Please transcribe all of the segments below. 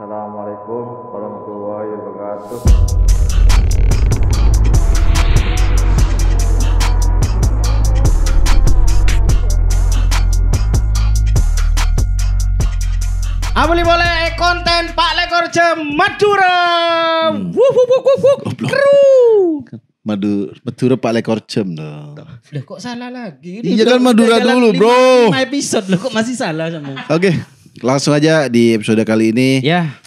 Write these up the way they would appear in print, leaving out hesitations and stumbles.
Assalamualaikum warahmatullahi wabarakatuh. Abli boleh konten Pak Lekor Madura. Kru. Madura Pak Lekor Cem dong. Loh kok salah lagi? Iya kan Madura dulu, bro. 5 episode loh kok masih salah sama. Oke, langsung aja di episode kali ini. Ya,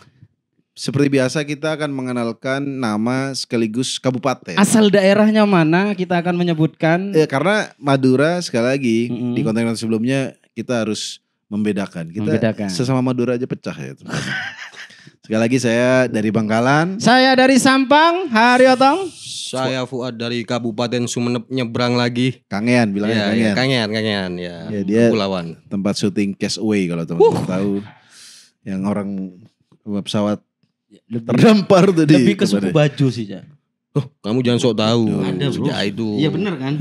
Seperti biasa kita akan mengenalkan nama sekaligus kabupaten. asal daerahnya mana kita akan menyebutkan. Karena Madura sekali lagi Mm-mm. di konten sebelumnya kita harus membedakan. Kita Membedakan. sesama Madura aja pecah ya. Sekali lagi saya dari Bangkalan. Saya dari Sampang, Haryotong. Saya Fuad dari Kabupaten Sumeneb nyebrang lagi. Kangean bilangnya Kangean. Kangen ya. Ya, dia- Kepulauan. Tempat syuting Castaway kalau teman-teman tahu. Yang orang pesawat terdampar tuh di Lebih ke suku kemana? baju sih, Cak. Oh, kamu jangan sok tahu. Ada, bro. Ya, itu. Iya bener kan?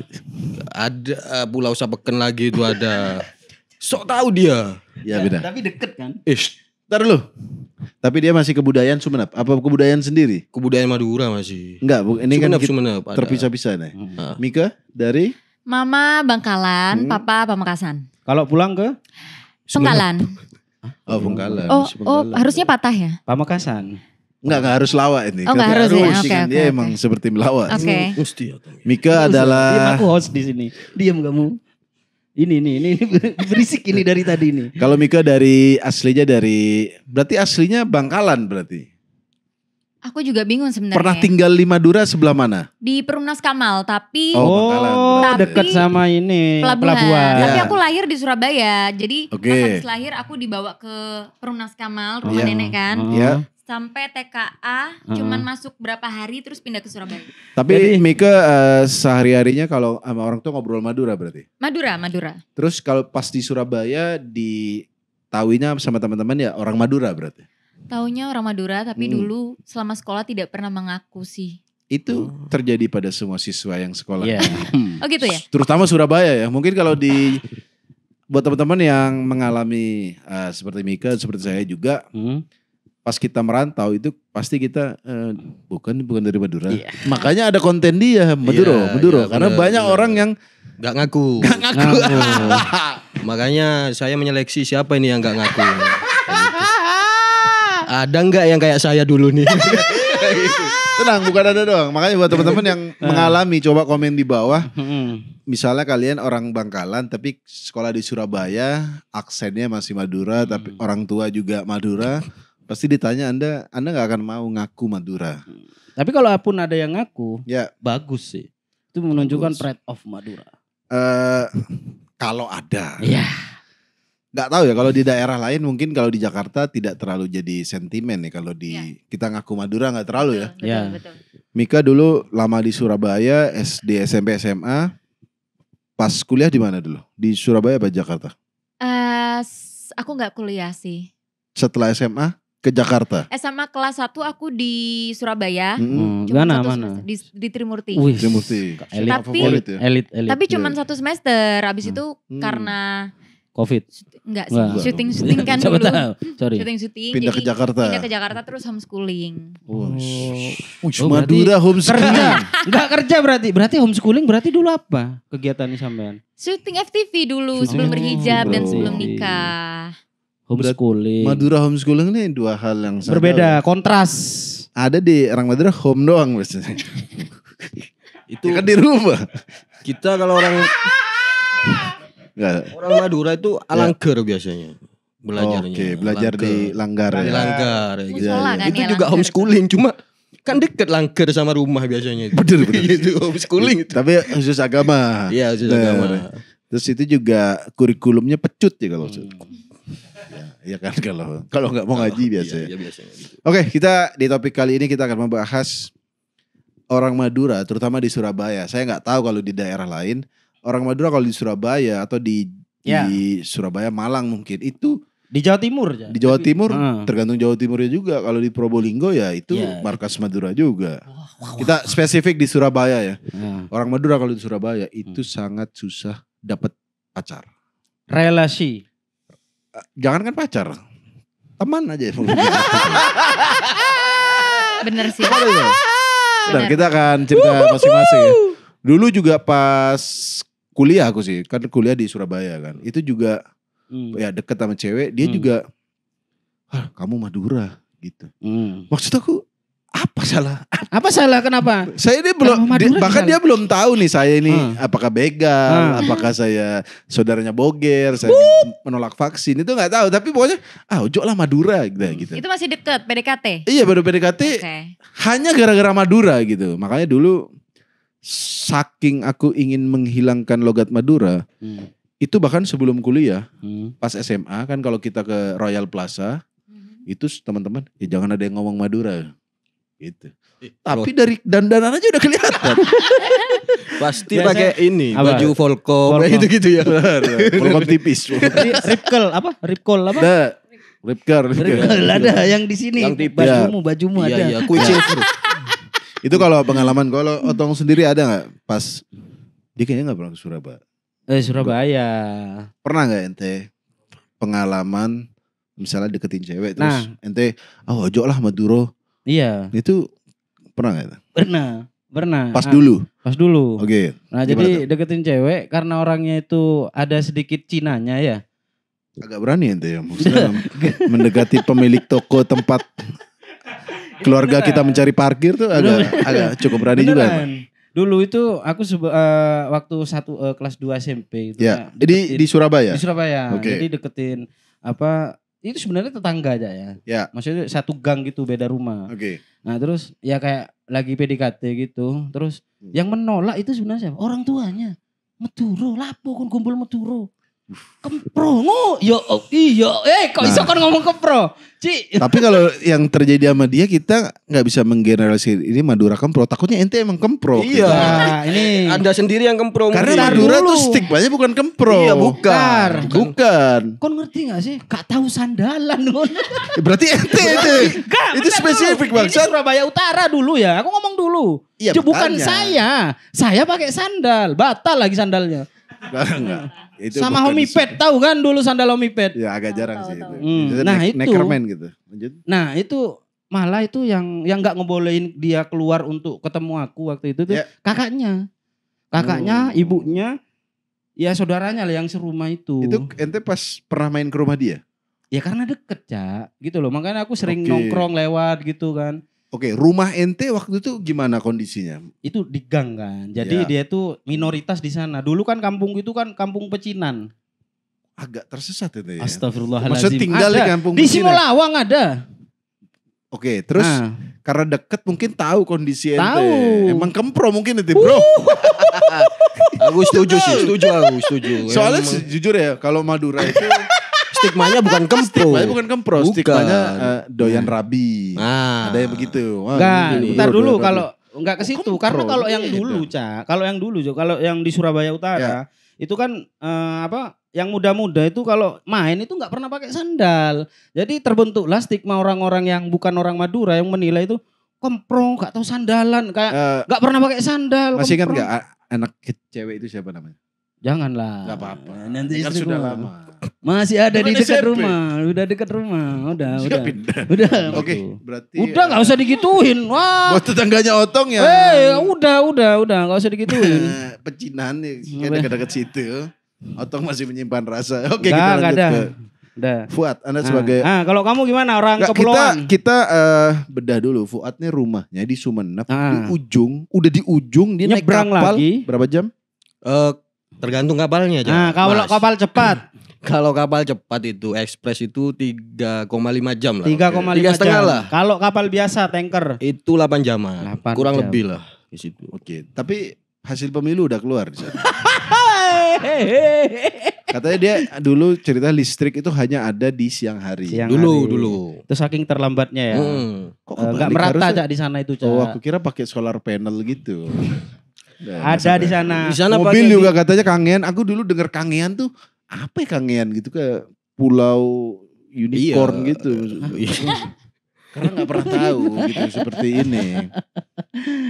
Ada Pulau Sapeken lagi itu ada. Sok tahu dia. Ya beda. Tapi deket kan? Ish, Ntar dulu. Tapi dia masih kebudayaan Sumeneb. Apa kebudayaan sendiri? kebudayaan Madura masih. Enggak, ini kan kita Sumeneb ada. terpisah-pisah nih. Ah. Mika dari Mama Bangkalan, Papa Pamekasan. Kalau pulang ke Penggalan. Bengkalan. Oh, masih oh Bengkalan. harusnya patah ya? Pamekasan. Enggak harus lawak ini. Oh, nggak Tapi harus ya? harus, Oke, kan oke, dia oke. emang seperti melawak. Oke. Mesti ya. Mika Diam adalah aku host di sini. Diam kamu. Ini berisik ini dari tadi ini. kalau Mika dari aslinya dari berarti aslinya Bangkalan berarti. Aku juga bingung sebenarnya. Pernah tinggal di Madura sebelah mana? Di Perumnas Kamal, tapi Oh, Bangkalan. Tapi- dekat sama ini pelabuhan. Tapi Ya. aku lahir di Surabaya. Jadi Oke. pas habis lahir aku dibawa ke Perumnas Kamal, rumah Iya. nenek kan. Ya. Sampai TKA, cuman masuk berapa hari terus pindah ke Surabaya. Tapi Mika sehari-harinya kalau sama orang tua ngobrol Madura berarti. Madura. Terus kalau pas di Surabaya ditahuinya sama teman-teman ya orang Madura berarti. Taunya orang Madura, tapi dulu selama sekolah tidak pernah mengaku sih. Itu terjadi pada semua siswa yang sekolah. Iya. Oh gitu ya? Terutama Surabaya ya. Mungkin kalau di buat teman-teman yang mengalami seperti Mika, seperti saya juga, pas kita merantau itu pasti kita bukan dari Madura. Iya. Makanya ada konten dia Madura. Iya, Karena benar, banyak benar. orang yang Gak ngaku. Makanya saya menyeleksi siapa ini yang gak ngaku. Ada nggak yang kayak saya dulu nih? tenang, bukan ada doang. Makanya buat teman-teman yang mengalami coba komen di bawah. Misalnya kalian orang Bangkalan tapi sekolah di Surabaya, aksennya masih Madura tapi orang tua juga Madura, pasti ditanya Anda nggak akan mau ngaku Madura. Tapi kalau pun ada yang ngaku, Ya, bagus sih. Itu menunjukkan pride of Madura. kalau ada. Iya. Nggak tahu ya kalau di daerah lain mungkin kalau di Jakarta tidak terlalu jadi sentimen ya kalau di Iya. kita ngaku Madura nggak terlalu ya. Betul, Ya. betul. Mika dulu lama di Surabaya, SD, SMP, SMA. Pas kuliah di mana dulu? Di Surabaya apa Jakarta? Aku nggak kuliah sih. Setelah SMA ke Jakarta. SMA kelas 1 aku di Surabaya. Mana Cuma satu mana? semester di Trimurti. Wih, Trimurti. Elit. Tapi- Favorit ya. Elit. Tapi cuma satu semester. Abis itu Hmm. karena Covid. enggak sih Enggak. syuting kan Siapa dulu. tahu. Sorry. Syuting Pindah ke Jakarta. Pindah ke Jakarta terus homeschooling. Oh, Madura homeschooling. kerja. Enggak kerja berarti. Berarti homeschooling berarti dulu apa kegiatannya sampean? Syuting FTV dulu Syuting sebelum FTV, berhijab dan bro. sebelum nikah. Homeschooling. Madura homeschooling ini dua hal yang sangat Berbeda, kontras. Ada di orang Madura home doang biasanya. Itu Ya kan di rumah. kita kalau orang Enggak. Madura itu alanggar biasanya belajarnya. Oke, belajar di Langgar Di ya. Langgar. Iya, Musola kan Itu ya, juga Langgar. homeschooling cuma kan deket Langgar sama rumah biasanya. Bener, bener. Itu homeschooling itu. Tapi khusus agama. Iya, khusus Nah, agama. Terus itu juga kurikulumnya pecut ya kalau. Ya kan kalau nggak mau ngaji biasa ya. Iya, biasanya gitu. Oke, kita di topik kali ini kita akan membahas orang Madura, terutama di Surabaya. Saya nggak tahu kalau di daerah lain. Orang Madura kalau di Surabaya atau di Ya. Surabaya, Malang mungkin itu Di Jawa Timur aja. di Jawa Timur, Heeh. tergantung Jawa Timurnya juga. Kalau di Probolinggo ya itu Ya. markas Madura juga. Kita spesifik di Surabaya ya. Nah, Orang Madura kalau di Surabaya itu sangat susah dapat pacar. relasi. Jangan kan pacar, teman aja. Bener sih. Bentar, kita akan cerita masing-masing ya. Dulu juga pas kuliah aku sih, kan kuliah di Surabaya kan. Itu juga ya deket sama cewek, dia juga, kamu Madura gitu. Maksud aku, apa salah? Apa salah kenapa? Saya ini belum, Madura bahkan gimana? dia belum tahu nih saya ini apakah begal, apakah saya saudaranya boger, saya menolak vaksin, itu gak tahu. Tapi pokoknya, ojo lah Madura gitu. Itu masih deket PDKT. Iya baru PDKT Oke. hanya gara-gara Madura gitu. Makanya dulu saking aku ingin menghilangkan logat Madura, itu bahkan sebelum kuliah, pas SMA kan kalau kita ke Royal Plaza, itu teman-teman, jangan ada yang ngomong Madura. Gitu. Tapi dari dandanan aja udah kelihatan. Pasti Biasanya pakai ini apa? baju Volcom Volcom. gitu-gitu ya. Volcom tipis. Ripkel apa? Ripkol apa? Nah, Ripker. Ripkel ada yang di sini. Yang tipis. Bajumu ada. Iya, quick silver. Itu kalau pengalaman, kalau Otong sendiri ada gak pas, dia kayaknya gak pernah ke Surabaya. Surabaya. Pernah gak ente pengalaman misalnya deketin cewek terus ente, ojo lah Maduro. Iya. Itu pernah gak? Pernah. Pas dulu? Pas dulu. Oke. Nah Gimana jadi deketin cewek karena orangnya itu ada sedikit Cinanya ya. Agak berani ente ya maksudnya mendekati pemilik toko tempat keluarga kita mencari parkir tuh agak cukup berani juga. Beneran. Dulu itu aku waktu kelas 2 SMP itu Ya, deketin- di Surabaya. Di Surabaya. Oke. Jadi deketin itu sebenarnya tetangga aja ya. Ya. Maksudnya satu gang gitu beda rumah. Oke. Nah terus ya kayak lagi PDKT gitu. Terus yang menolak itu sebenarnya siapa? Orang tuanya. Meduro, lapo kon kumpul Meduro. Kempro, kok iso kon ngomong kempro? Ci. Tapi kalau yang terjadi sama dia kita nggak bisa menggeneralisir ini Madura kempro. Takutnya ente emang kempro. Iya. Nah, ini Anda sendiri yang kempro. Karena mungkin. Madura dulu. tuh stigmanya bukan kempro. Iya, bukan. Bukan. kon ngerti gak sih? Gak tahu sandalan kon. Berarti ente itu. Itu spesifik Ini bangsat. Surabaya Utara dulu ya. Aku ngomong dulu. Iya, Itu bukan makanya. saya. Saya pakai sandal. Batal lagi sandalnya. Enggak. Itu Sama bukan Homipet, tahu kan dulu sandal Homipet? Ya agak jarang sih itu. Nah, itu. Neckerman gitu. Lanjut. Nah itu malah itu yang nggak ngebolehin dia keluar untuk ketemu aku waktu itu tuh Ya. kakaknya, ibunya, ya saudaranya lah yang serumah itu. Itu ente pas pernah main ke rumah dia? Ya karena deket Cak, gitu loh. Makanya aku sering Oke. nongkrong lewat gitu kan. Oke, rumah ente waktu itu gimana kondisinya? Itu di gang kan. Jadi Ya. dia tuh minoritas di sana. Dulu kan kampung itu kan kampung pecinan. Agak tersesat itu ya. Astagfirullahaladzim. Maksudnya tinggal di Ada. kampung Di pecinan? Simolawang ada. Oke, terus Nah, karena deket mungkin tahu kondisi ente. Tahu. Emang kempro mungkin itu bro. Aku setuju sih, setuju. Soalnya Emang jujur ya kalau Madura itu stigmanya bukan kempro. stigmanya bukan kempro, Bukan. stigmanya doyan rabi. Nah, Ada yang begitu. Wah, enggak, ini ntar bro, dulu doyan kalau rabi. enggak ke situ. Kempro, Karena kalau yang beda. dulu, Cak. Kalau yang di Surabaya Utara, itu kan yang muda-muda itu kalau main itu nggak pernah pakai sandal. Jadi terbentuklah stigma orang-orang yang bukan orang Madura yang menilai itu kempro, nggak tahu sandalan, kayak nggak pernah pakai sandal. Masih ingat kempro. nggak anak cewek itu siapa namanya? Janganlah. Nggak apa-apa. Nanti Kan istri sudah gua. lama. Masih ada Itu di kan dekat SMP. rumah. Udah dekat rumah. Udah. Pindah. Udah. Oke, gitu. berarti Udah nggak usah digituin. Wah. buat tetangganya Otong ya. Udah nggak usah digituin. Pecinan nih, kayak dekat-dekat situ. Otong masih menyimpan rasa. Oke, Nggak, kita lanjut nggak ada. ke Udah. Fuad. Anda sebagai kalau kamu gimana orang Nggak, kepulauan? kita bedah dulu. Fuadnya rumahnya di Sumenep, di Ah. ujung, udah di ujung dia naik Nyebrang kapal. lagi. Berapa jam? tergantung kapalnya aja. Nah, kalau Mas. kapal cepat Kalau kapal cepat itu ekspres itu 3,5 jam lah. 3,5 Tiga setengah jam. lah. Kalau kapal biasa tanker. Itu 8 jaman. 8 Kurang jam. lebih lah di situ. Oke, tapi hasil pemilu udah keluar di sana. Katanya dia dulu cerita listrik itu hanya ada di siang hari. Siang Dulu. hari. Itu saking terlambatnya ya. Kok Nggak kebalik? merata Harusnya- Cak di sana itu Cak. Oh, aku kira pakai solar panel gitu. Ada di sana. Di sana Mobil pakai juga katanya Kangean. Aku dulu denger Kangean tuh apa ya Kangean gitu ke pulau unicorn Iya. gitu. Karena nggak pernah tahu gitu seperti ini.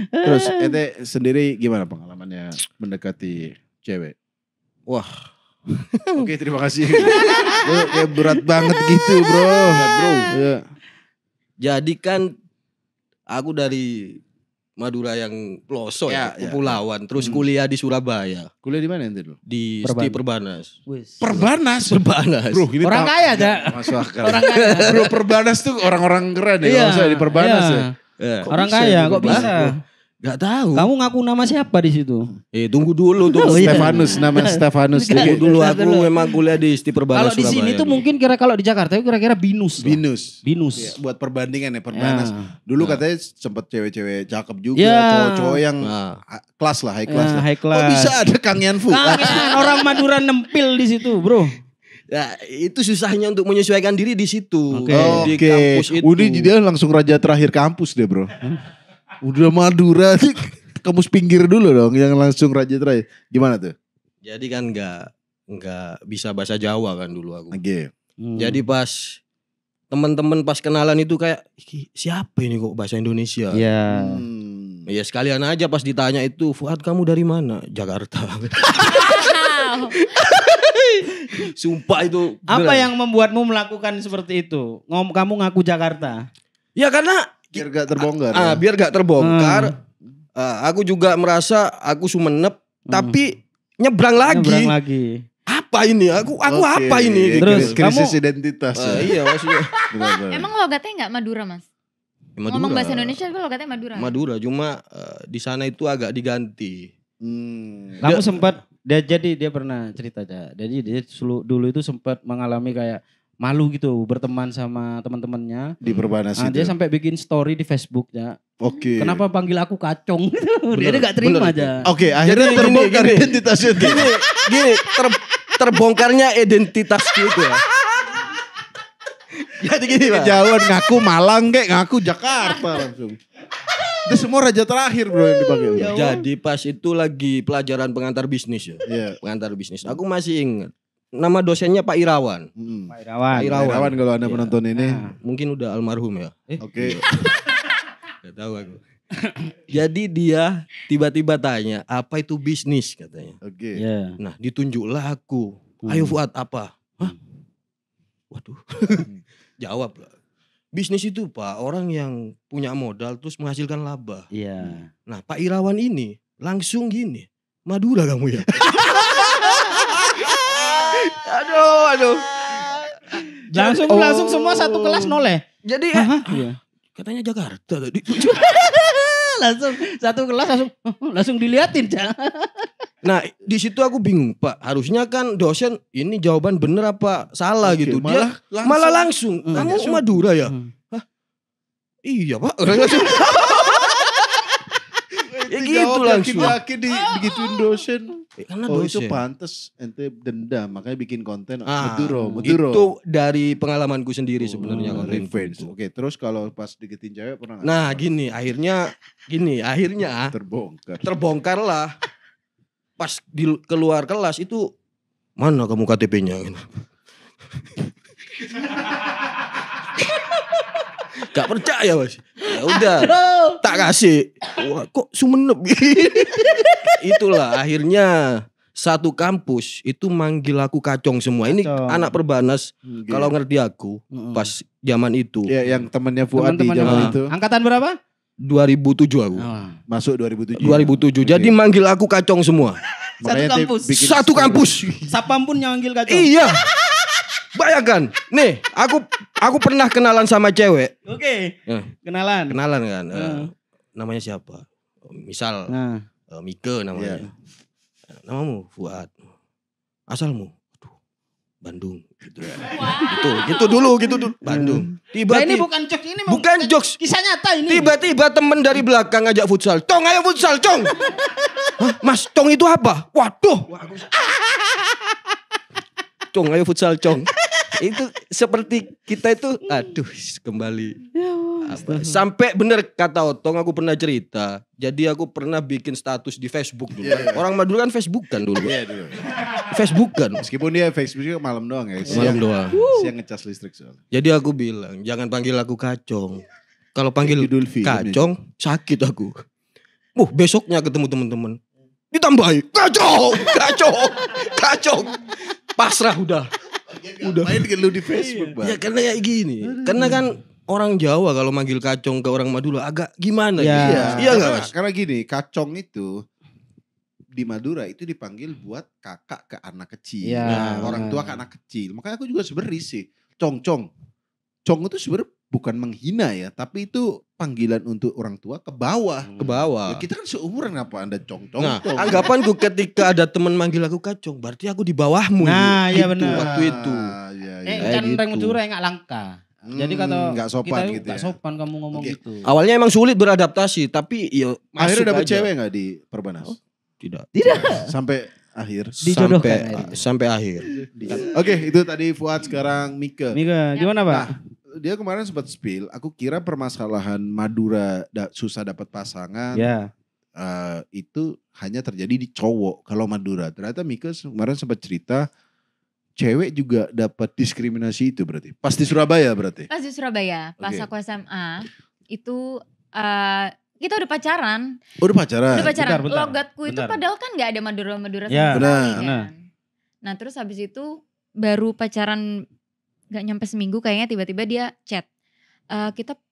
Terus ente sendiri gimana pengalamannya mendekati cewek? Wah, Oke, terima kasih. Kayak berat banget gitu, bro. Iya. Jadi kan aku dari Madura yang pelosok Ya, ya. kepulauan, terus kuliah di Surabaya Kuliah di mana ente dulu? di STI Perbanas. Wis. Perbanas. Perbanas. Bro, ini Orang kaya aja. Masuk akal. Orang kaya. Bro, Perbanas tuh orang-orang keren ya. Iya, Kalau saya di Perbanas iya. ya. Ya. Orang bisa kaya itu, kok Bang? bisa. Gak tahu. Kamu ngaku nama siapa di situ? Tunggu dulu tuh. Oh, iya. Stefanus, nama Stefanus. Tunggu dulu, aku Dulu. memang kuliah di STI Perbanas Kalau di sini Surabaya tuh dulu. mungkin kalau di Jakarta itu kira-kira binus. lah. Binus. Binus. Ya, buat perbandingan ya Perbanas. Ya. Dulu katanya sempet cewek-cewek cakep juga, Ya. cowok-cowok yang Nah. kelas lah, high class Ya, lah. high Kok class. bisa ada Kang Yanfu? Kangen orang Madura nempil di situ, bro. Ya, itu susahnya untuk menyesuaikan diri di situ. Oke. Di kampus itu. Udah dia langsung raja terakhir kampus deh, bro. Udah Madura sih kampus pinggir dulu dong yang langsung raja terakhir. Gimana tuh? Jadi kan nggak bisa bahasa Jawa kan dulu aku. Oke. Jadi pas teman-teman pas kenalan itu kayak "Ih, siapa ini kok bahasa Indonesia? Ya. Ya sekalian aja pas ditanya itu, Fuad kamu dari mana? Jakarta. Wow. Sumpah itu. Apa beneran. yang membuatmu melakukan seperti itu? Kamu ngaku Jakarta. Ya karena Biar gak terbongkar. ya. biar gak terbongkar. Aku juga merasa aku Sumenep, tapi nyebrang lagi. Nyebrang lagi. Apa ini? Aku Oke, apa ini? Terus, krisis kamu- identitas. ya. Iya maksudnya. Benar-benar. Emang logatnya nggak Madura mas? Ngomong bahasa Indonesia itu logatnya Madura. Madura, cuma di sana itu agak diganti. Kamu sempat dia pernah cerita aja. Jadi dia dulu itu sempat mengalami kayak malu gitu berteman sama teman-temannya. Di Perbanas Nah, itu. dia sampai bikin story di Facebook ya. Oke. Kenapa panggil aku kacong? Dia gak terima bener. aja. Oke, akhirnya Jadi terbongkar gini. identitasnya. Gini, terbongkarnya identitasku itu ya. Jadi gini Pak. Kejauhan ngaku Malang kayak ngaku Jakarta langsung. Itu semua raja terakhir bro yang dipakai. Bro. Jadi pas itu lagi pelajaran pengantar bisnis ya. Iya. Pengantar bisnis. Aku masih ingat. Nama dosennya Pak Irawan. Pak Irawan. Pak Irawan. Irawan kalau anda Iya. penonton ini. Nah, Mungkin udah almarhum ya. Oke. Gak tahu aku. Jadi dia tiba-tiba tanya, apa itu bisnis katanya. Oke. iya. Nah ditunjuklah aku. Ayo Fuad apa? Hah? Waduh. Jawab lah. Bisnis itu Pak, orang yang punya modal terus menghasilkan laba. Iya. Nah Pak Irawan ini langsung gini. Madura kamu ya? aduh. Langsung semua satu kelas noleh. Jadi Iya. katanya Jakarta tadi. langsung satu kelas langsung diliatin, Cak. Nah di situ aku bingung Pak. Harusnya kan dosen ini jawaban bener apa salah Oke, gitu. Dia malah langsung. Kamu Langsung. Madura ya? Hmm. Iya Pak. Langsung. Ya gitu langsung. Yakin digituin dosen. Karena Oh itu dosen. pantes ente dendam makanya bikin konten Ah, Maduro. Itu dari pengalamanku sendiri sebenarnya Oh, konten revenge. itu. Oke, terus kalau pas deketin cewek pernah nggak? Nah akhirnya Terbongkar. terbongkar lah. Pas keluar kelas itu mana kamu KTP-nya? Gak percaya Mas. Ya udah, tak kasih. Wah, kok Sumenep? Itulah akhirnya satu kampus itu manggil aku kacong semua. Ini Kacong. anak Perbanas Oke. kalau ngerti aku pas zaman itu. ya yang temennya Fuad di Teman-teman zaman yang- itu Angkatan berapa? 2007 aku. masuk 2007. 2007. Oke. Jadi manggil aku kacong semua. Makanya Satu ente kampus. bikin Satu story. kampus. Sapam pun yang manggil kacong. Iya. Bayangkan. Nih, aku pernah kenalan sama cewek. Oke. Eh, Kenalan. Kenalan kan. Hmm. Namanya siapa? Misal Nah, Mike namanya. Iya. Namamu Fuad. Asalmu? Aduh, Bandung. Gitu. Gitu dulu. Bandung. nah, ini Tiba-tiba bukan jokes ini bukan jokes. kisah nyata ini. Tiba-tiba temen dari belakang ngajak futsal. Cong, ayo futsal, Cong. Hah, Mas, Cong itu apa? Waduh. Cong, ayo futsal, Cong. Itu seperti kita itu, aduh, kembali. Sampai bener kata Otong, aku pernah cerita. Jadi aku pernah bikin status di Facebook dulu. Orang Madura kan Facebook kan dulu. Iya dulu. Facebook kan. Meskipun dia Facebooknya malam doang ya. Malam doang. Siang ngecas listrik soalnya. Jadi aku bilang, jangan panggil aku kacong. Kalau panggil Judul film kacong, sakit aku. Besoknya ketemu teman-teman. ditambahi kacau. Pasrah udah. Main dengan lu di Facebook, Bang. Ya karena kayak gini. Karena kan orang Jawa kalau manggil kacong ke orang Madura agak gimana Ya. gitu. Iya enggak, karena, Mas? karena gini, kacong itu di Madura itu dipanggil buat kakak ke anak kecil. Ya, Nah, orang tua ke anak kecil. Makanya aku juga sebenarnya risih. Cong. Cong itu sebenarnya bukan menghina ya, tapi itu panggilan untuk orang tua ke bawah. Ke bawah. Ya, kita kan seumuran, apa Anda cong. Nah, anggapanku ketika ada teman manggil aku kacong, berarti aku di bawahmu. Nah, gitu, iya benar. Waktu itu. Ya, Kan gitu. orang Madura nggak langka. Jadi kata nggak sopan kita gitu nggak ya. sopan kamu ngomong Oke. gitu. Awalnya emang sulit beradaptasi, tapi ya Akhirnya dapet masuk aja. cewek nggak di Perbanas? Tidak. Sampai akhir. Dijodohkan. Sampai akhir. Oke, itu tadi Fuad, sekarang Mika. Mika, gimana Pak? Nah, dia kemarin sempat spill, aku kira permasalahan Madura susah dapat pasangan Ya. itu hanya terjadi di cowok kalau Madura. Ternyata Mika kemarin sempat cerita cewek juga dapat diskriminasi itu berarti. Pas di Surabaya berarti. Pas di Surabaya, pas Oke. aku SMA, itu kita udah pacaran. Udah pacaran. Udah pacaran. bentar, Logatku itu bentar. padahal kan gak ada Madura-Madura sama Ya, sekali benar, kan. benar. Nah terus habis itu baru pacaran gak nyampe seminggu kayaknya tiba-tiba dia chat.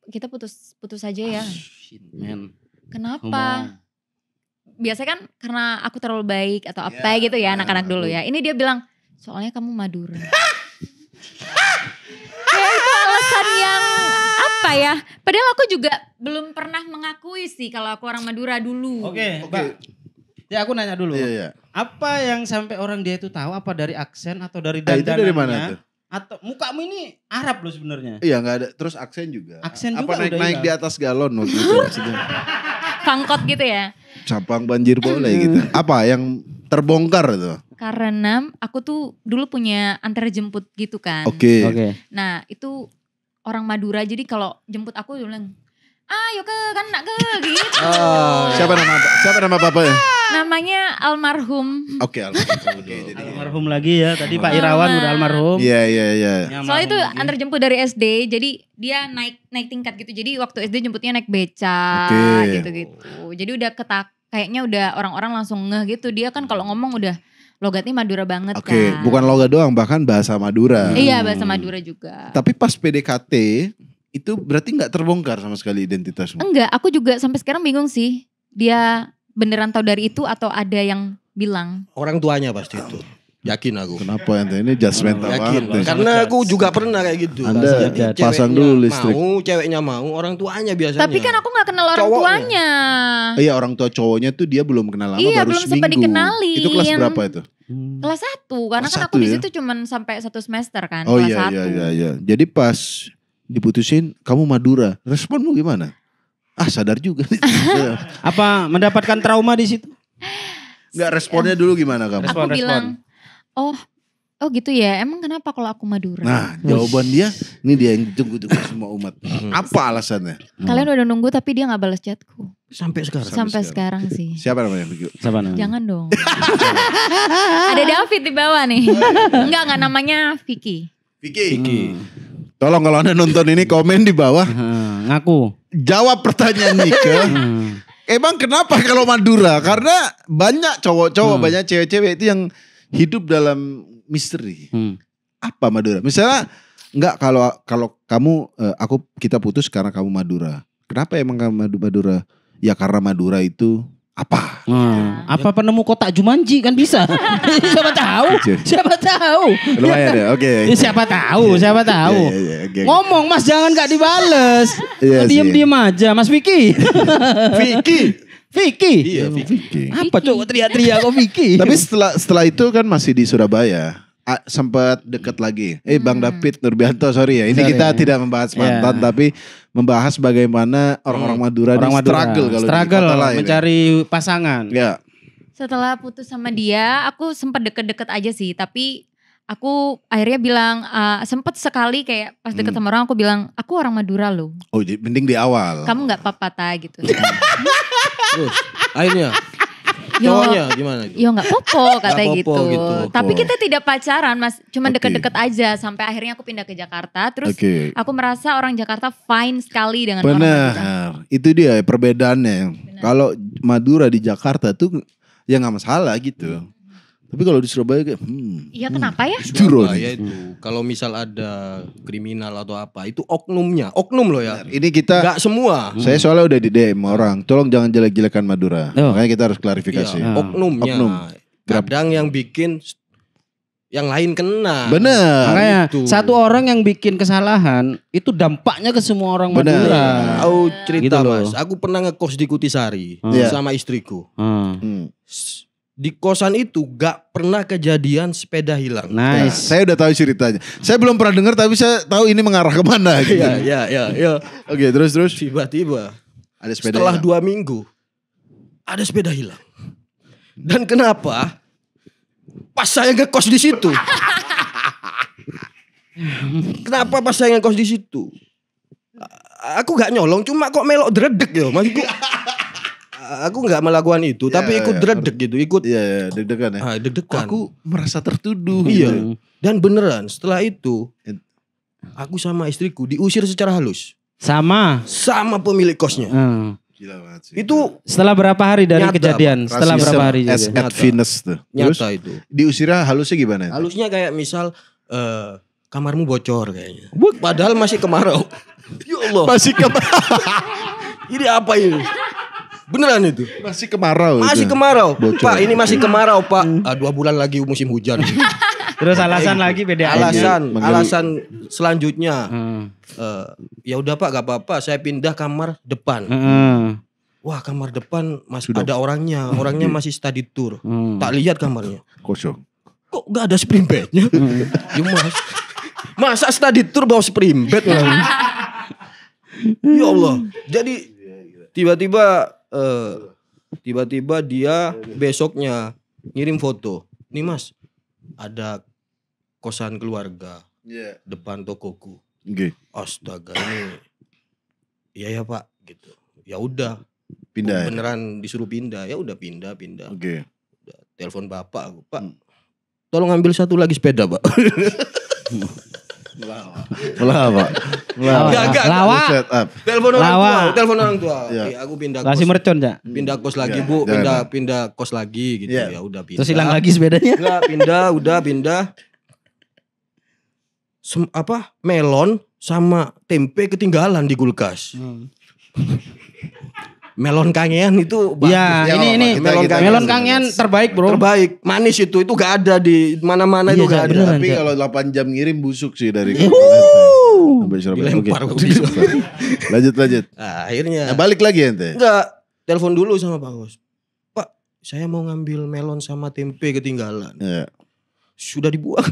Kita putus aja ya. Shit, man. Kenapa? Biasanya kan karena aku terlalu baik atau apa Ya, gitu ya anak-anak dulu aku- ya. Ini dia bilang soalnya kamu Madura. Ya itu alasan yang apa ya? Padahal aku juga belum pernah mengakui sih kalau aku orang Madura dulu. Oke, Oke. Pak. Ya aku nanya dulu. Iya, iya. Apa yang sampai orang dia itu tahu apa dari aksen atau dari Nah, itu dandanannya? dari mana tuh? Atau mukamu ini Arab loh sebenarnya. Iya nggak ada. Terus aksen juga. Aksen Apa juga udah naik-naik hilang. di atas galon waktu itu maksudnya. Pangkot gitu ya. Capang banjir boleh gitu. Apa yang terbongkar itu? Karena aku tuh dulu punya antar jemput gitu kan. Oke. Nah itu orang Madura jadi kalau jemput aku dia bilang ayo ke kan nak ke gitu. Siapa nama bapaknya? Namanya almarhum. Oke, almarhum. Oke, jadi. Almarhum lagi ya. Tadi Pak Irawan udah almarhum. Iya. Ini almarhum Soalnya itu lagi. antar jemput dari SD, jadi dia naik tingkat gitu. Jadi waktu SD jemputnya naik beca Oke. gitu-gitu. Jadi udah kayaknya udah orang-orang langsung ngeh gitu. Dia kan kalau ngomong udah logatnya Madura banget Oke, kan. bukan logat doang, bahkan bahasa Madura. Iya bahasa Madura juga. Tapi pas PDKT itu berarti nggak terbongkar sama sekali identitasmu. Enggak, aku juga sampai sekarang bingung sih. Dia beneran tahu dari itu atau ada yang bilang. Orang tuanya pasti itu. Yakin aku. Kenapa ente ini judgmental Yakin. banget? Karena aku juga pernah kayak gitu. Anda Jadi pasang ceweknya dulu listrik. Ceweknya mau, orang tuanya biasanya. Tapi kan aku gak kenal orang Cowoknya. tuanya. Iya, orang tua cowoknya tuh dia belum kenal lama, Iya, baru belum sempat seminggu. dikenalin. Itu kelas berapa itu? Kelas 1, karena Kelas kan aku 1 di ya? situ cuman sampai 1 semester kan. Oh kelas iya, 1. iya. Jadi pas diputusin kamu Madura, responmu gimana? Ah, sadar juga. Apa mendapatkan trauma di situ? Enggak, responnya dulu gimana kamu? Aku bilang, oh gitu ya. Emang kenapa kalau aku Madura? Nah, jawaban dia, ini dia yang ditunggu-tunggu semua umat. Apa alasannya? Kalian udah nunggu tapi dia gak balas chatku. sampai sekarang. Sampai sekarang sih. Siapa namanya? Siapa namanya? Jangan dong. Ada David di bawah nih. Enggak namanya Vicky. Vicky. Tolong kalau Anda nonton ini komen di bawah. Ngaku. Jawab pertanyaan Mika. Emang kenapa kalau Madura? Karena banyak cowok-cowok, banyak cewek-cewek itu yang hidup dalam misteri. Apa Madura? Misalnya enggak kalau kamu kita putus karena kamu Madura. Kenapa emang kamu Madura? Ya karena Madura itu apa? Apa penemu kotak Jumanji kan bisa. Siapa tahu? Siapa tahu? Lumayan ya, oke. Siapa tahu? Siapa tahu? Iya, oke. Ngomong Mas jangan gak dibales. Iya sih. Diem-diem aja Mas Vicky. Vicky. Iya, Vicky. Apa cowok teriak-teriak kok Vicky? Tapi setelah itu kan masih di Surabaya. Sempat dekat lagi. Bang David Nurbianto, sorry ya. Ini Sorry. kita tidak membahas mantan, tapi membahas bagaimana orang-orang Madura di struggle kalau di kota lain. mencari pasangan. Ya. Setelah putus sama dia, aku sempat deket-deket aja sih. Tapi aku akhirnya bilang, sempet sekali kayak pas deket sama orang aku bilang, aku orang Madura loh. Oh, jadi mending di awal. Kamu gak apa-apa ta gitu. Terus akhirnya Yo, cowoknya gimana? yo gak popo katanya Nggak gitu. popo gitu. Tapi kita tidak pacaran mas, cuma Oke. deket-deket aja. Sampai akhirnya aku pindah ke Jakarta. Terus Oke. aku merasa orang Jakarta fine sekali dengan orang Madura. Benar. Itu dia perbedaannya. Kalau Madura di Jakarta tuh ya nggak masalah gitu. Tapi kalau di Surabaya kayak Iya kenapa ya? Maduro Surabaya nih. itu kalau misal ada kriminal atau apa itu oknum loh ya. Ini kita Enggak semua. saya soalnya udah di DM orang, tolong jangan jelek-jelekan Madura. Oh. Makanya kita harus klarifikasi. Iya, oknumnya. Oknum. Kadang yang bikin yang lain kena. Bener. Makanya Gitu. satu orang yang bikin kesalahan itu dampaknya ke semua orang Benar. Madura. Aku cerita Gitu loh. Mas, aku pernah ngekos di Kutisari Iya. sama istriku. Hmm. Di kosan itu gak pernah kejadian sepeda hilang. Nah, Nice. saya udah tahu ceritanya. Saya belum pernah dengar tapi saya tahu ini mengarah kemana. Gitu. Iya. Oke, terus. Tiba-tiba Ada sepeda. setelah hilang. 2 minggu ada sepeda hilang. Dan kenapa? Pas saya ngekos di situ. Kenapa pas saya ngekos di situ? Aku gak nyolong, cuma kok melok dredeg ya. Maksudku, aku gak melakukan itu, tapi ikut dredeg gitu, ikut Iya, deg-degan ya. deg-degan. Aku merasa tertuduh. Iya. Gitu. Dan beneran setelah itu aku sama istriku diusir secara halus Sama. sama pemilik kosnya. Gila banget sih. Itu Setelah berapa hari dari Nyata, kejadian? Setelah Rasisme berapa hari as kejadian? at Venus tuh. Terus nyata itu. diusirnya halusnya gimana? itu? Halusnya kayak misal kamarmu bocor kayaknya. Padahal masih kemarau. Ya Allah. Masih Ini apa ini? Beneran itu. masih kemarau. Masih itu. kemarau. Bocor. Pak, ini masih kemarau, Pak. 2 bulan lagi musim hujan. Terus alasan lagi beda Alasan selanjutnya. Hmm. Ya udah Pak, gak apa-apa. Saya pindah kamar depan. Wah, kamar depan masih Sudah. ada orangnya. Orangnya masih study tour. Hmm. Tak lihat kamarnya. Kosong. Kok gak ada spring bednya? Ya mas. Masa study tour bawa spring bed? Ya Allah. Jadi tiba-tiba dia besoknya ngirim foto. Nih mas, ada kosan keluarga Iya. depan tokoku. Oke. Astaga ini. Iya ya Pak gitu. Ya udah. Pindah. ya? Beneran disuruh pindah. Ya udah pindah. Oke. Udah, telepon bapak aku, Pak. Tolong ambil satu lagi sepeda, Pak. Lah, Pak. Enggak. Lawa. Set up. Telepon orang Lawa. tua, telepon orang tua. Iya. Oke, aku pindah Kasih kos. mercon ya. Pindah kos lagi, Iya, Bu. jangan. Pindah kos lagi gitu. Iya. Ya udah pindah. Terus hilang lagi sepedanya. Enggak, pindah. Melon sama tempe ketinggalan di kulkas. Melon kangean itu bagus. Iya, Ya, ini kita- kita- melon kangen terbaik, Bro. Terbaik, manis itu gak ada di mana-mana Iya, itu gak ada. beneran. Tapi Cak. kalau 8 jam ngirim busuk sih dari sampai Surabaya. Dilempar Oke. waktu itu. Lanjut. Nah, akhirnya Nah, balik lagi ente. enggak, telepon dulu sama Pak Bos. Pak, saya mau ngambil melon sama tempe ketinggalan. Ya. Sudah dibuang.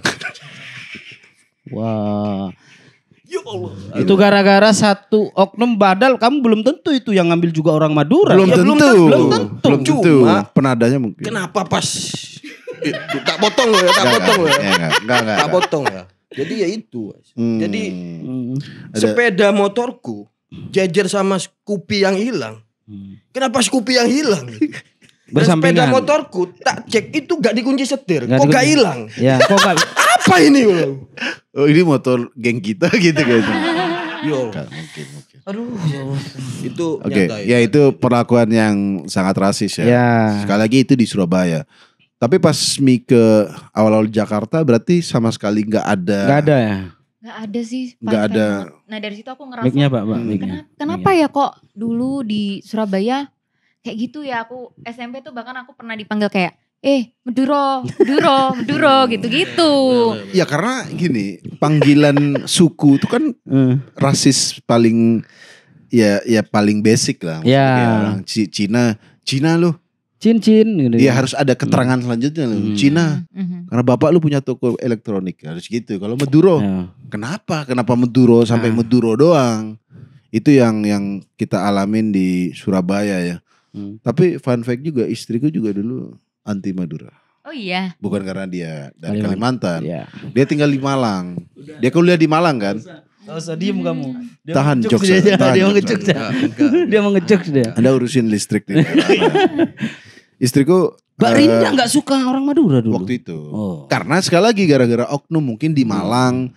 Wah. Ya Allah. Itu gara-gara satu oknum badal, kamu belum tentu itu yang ngambil juga orang Madura. Belum Ya, tentu. belum tentu. Belum tentu. Cuma- Penadanya mungkin. Kenapa pas tak potong loh ya, tak potong loh ya. Enggak. Tak potong ya. Jadi ya itu. Mas. Jadi Hmm. Ada- sepeda motorku jejer sama Scoopy yang hilang. Kenapa Scoopy yang hilang? Dan sepeda Bersampingan. motorku tak cek itu gak dikunci setir. Nggak Kok gak dikunci. hilang? Ya, kok gak? Apa ini? Oh, ini motor geng kita gitu kayaknya. Yo. Nggak mungkin. Aduh. Itu Oke, nyata ya itu perlakuan yang sangat rasis ya. Ya. Sekali lagi itu di Surabaya. Tapi pas Mi ke awal-awal Jakarta berarti sama sekali nggak ada. Nggak ada ya? Gak ada sih. Nggak fun ada. fact. Nah dari situ aku ngerasa. Mic-nya, Pak, mic-nya. Kenapa ya kok dulu di Surabaya kayak gitu ya, aku SMP tuh bahkan aku pernah dipanggil kayak Meduro gitu-gitu. Ya karena gini, panggilan suku itu kan rasis paling ya paling basic lah. Maksudnya Ya. kayak orang Cina loh. Cincin gitu. Iya harus ada keterangan selanjutnya loh. Cina. Mhm. Karena bapak lu punya toko elektronik harus gitu. Kalau Maduro, Ya. kenapa Maduro sampai Nah. Maduro doang? Itu yang kita alamin di Surabaya ya. Tapi fun fact juga istriku juga dulu anti Madura. Oh iya. Bukan karena dia dari Kalimantan. Kalimantan. Iya. Dia tinggal di Malang. Dia kuliah di Malang kan? Gak usah diem kamu. Dia Tahan mengecuk jokes, dia. tahan Dia jokes. mengecuk dia. Enggak. Dia mengecuk dia. Anda urusin listrik nih. Istriku Mbak Rinda gak suka orang Madura dulu. waktu itu. Oh. Karena sekali lagi gara-gara oknum mungkin di Malang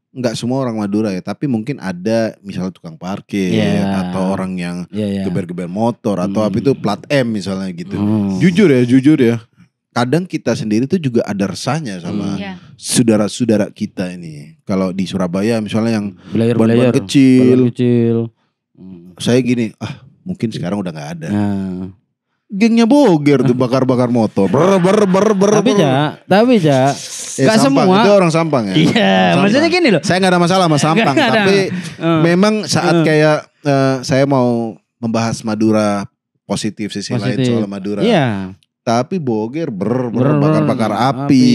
nggak semua orang Madura ya, tapi mungkin ada misalnya tukang parkir Iya. atau orang yang Iya. geber-geber motor atau apa itu plat M misalnya gitu. Hmm. Jujur ya. Kadang kita sendiri tuh juga ada resahnya sama Iya. saudara-saudara kita ini. Kalau di Surabaya misalnya yang Belayar ban-ban kecil, Hmm. saya gini, mungkin sekarang udah nggak ada. Nah. Gengnya boger tuh bakar-bakar motor. Tapi Ja, gak Sampang, semua. itu orang Sampang ya. Iya, Sampang. maksudnya gini loh. Saya nggak ada masalah sama Sampang, Nggak ada. tapi memang Hmm. saat kayak saya mau membahas Madura positif sisi lain soal Madura. Iya. Tapi boger bakar-bakar api.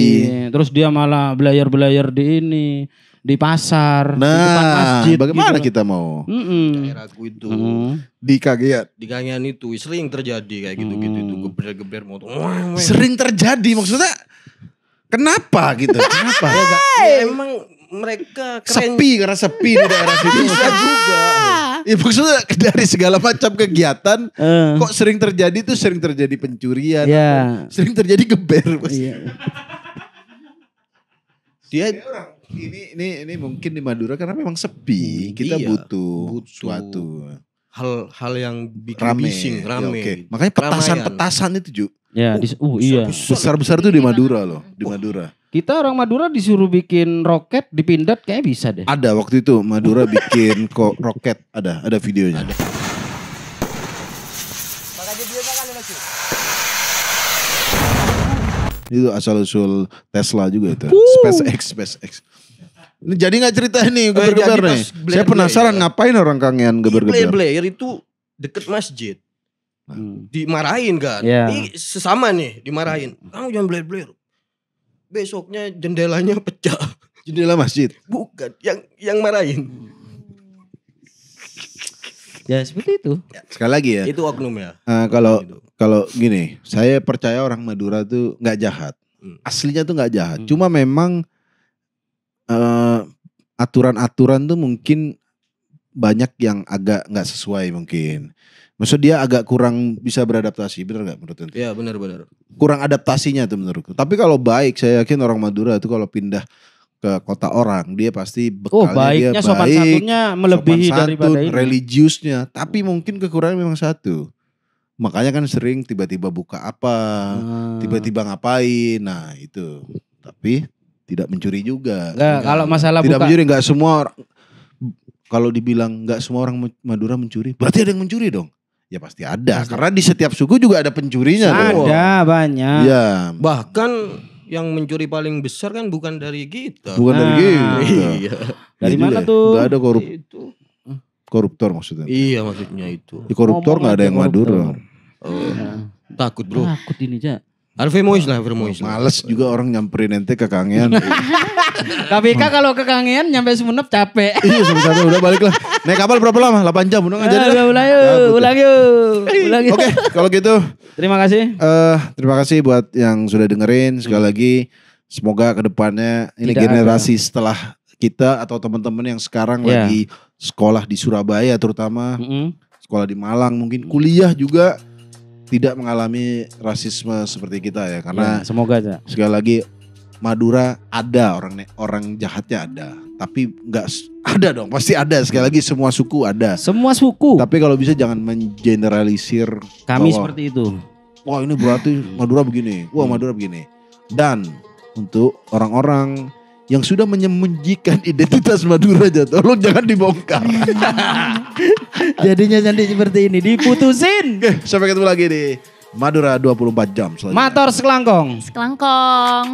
Terus dia malah belayar-belayar di pasar, di depan Nah, masjid. bagaimana gitu. kita mau Daerahku itu di Kagean? di Kangean itu sering terjadi kayak gitu-gitu itu geber-geber motor. Sering terjadi maksudnya. Kenapa gitu? Kenapa? Ya, emang mereka keren. Sepi di daerah situ. Bisa juga. Ya maksudnya dari segala macam kegiatan Eh, kok sering terjadi pencurian, Iya. sering terjadi geber. Iya. Dia ini mungkin di Madura karena memang sepi. Kita Iya, butuh butuh. suatu Hal yang bikin rame. bising, Ya, rame. oke. Makanya petasan itu Ju. Ya, iya. Besar-besar tuh di Madura loh, di Madura. Kita orang Madura disuruh bikin roket di Pindad kayaknya bisa deh. Ada waktu itu Madura bikin kok roket, ada videonya. Itu asal usul Tesla juga itu. SpaceX. Ini jadi nggak cerita nih geber-geber jadi nih. pas Blair Saya penasaran Blair. ngapain orang Kangean geber-geber. Blair itu deket masjid. Hmm. Dimarahin kan. Iya. Ini sesama nih dimarahin. Kamu jangan Blair. Besoknya jendelanya pecah. Jendela masjid. Bukan yang marahin. Ya seperti itu. Sekali lagi ya. Itu oknum ya. Kalau gini, saya percaya orang Madura tuh nggak jahat. Aslinya tuh nggak jahat. Hmm. Cuma memang aturan-aturan tuh mungkin banyak yang agak nggak sesuai mungkin. Maksud dia agak kurang bisa beradaptasi, benar nggak menurut ente? Iya benar-benar. Kurang adaptasinya tuh menurutku. Tapi kalau baik, saya yakin orang Madura itu kalau pindah ke kota orang, dia pasti Oh, bekalnya dia baiknya sopan baik, santunnya melebihi sopan daripada santun, ini. religiusnya. Tapi mungkin kekurangan memang satu. Makanya kan sering tiba-tiba buka apa, tiba-tiba ngapain. Nah itu. Tapi tidak mencuri juga. Enggak, kalau masalah Tidak buka mencuri, nggak semua kalau dibilang nggak semua orang Madura mencuri, berarti ada yang mencuri dong. Ya pasti ada. Karena di setiap suku juga ada pencurinya. dong. ada banyak. Ya, Bahkan yang mencuri paling besar kan bukan dari kita. bukan dari gitu. Iya. Dari Iya mana juga. tuh? Nggak ada Itu. koruptor maksudnya. Iya maksudnya itu. Di koruptor nggak ada yang Madura. Oh, takut bro. Takut ini, Ja. Harvey Mois lah. Males juga orang nyamperin ente ke Kangean. KPK kalau ke Kangean nyampe Sumenep capek. Iya sampai udah balik lah. Naik kapal berapa lama? 8 jam udah nggak jadi lah. Ulang yuk. Oke, kalau gitu Terima kasih. terima kasih buat yang sudah dengerin. Sekali lagi semoga kedepannya ini Tidak generasi setelah kita atau teman-teman yang sekarang Iya. lagi sekolah di Surabaya terutama, Mm-mm. sekolah di Malang, mungkin kuliah juga tidak mengalami rasisme seperti kita ya. Karena Ya, semoga aja. sekali lagi Madura ada orang jahatnya ada, tapi nggak ada dong, pasti ada. Sekali lagi semua suku ada. Semua suku. Tapi kalau bisa jangan mengeneralisir. Kami bahwa, seperti itu. wah ini berarti Madura begini, wah Madura begini. Dan untuk orang-orang yang sudah menyembunyikan identitas Madura aja, tolong jangan dibongkar. Jadinya cantik seperti ini. Diputusin. Oke, sampai ketemu lagi di Madura 24 jam selanjutnya. Motor selangkong. Sekelangkong.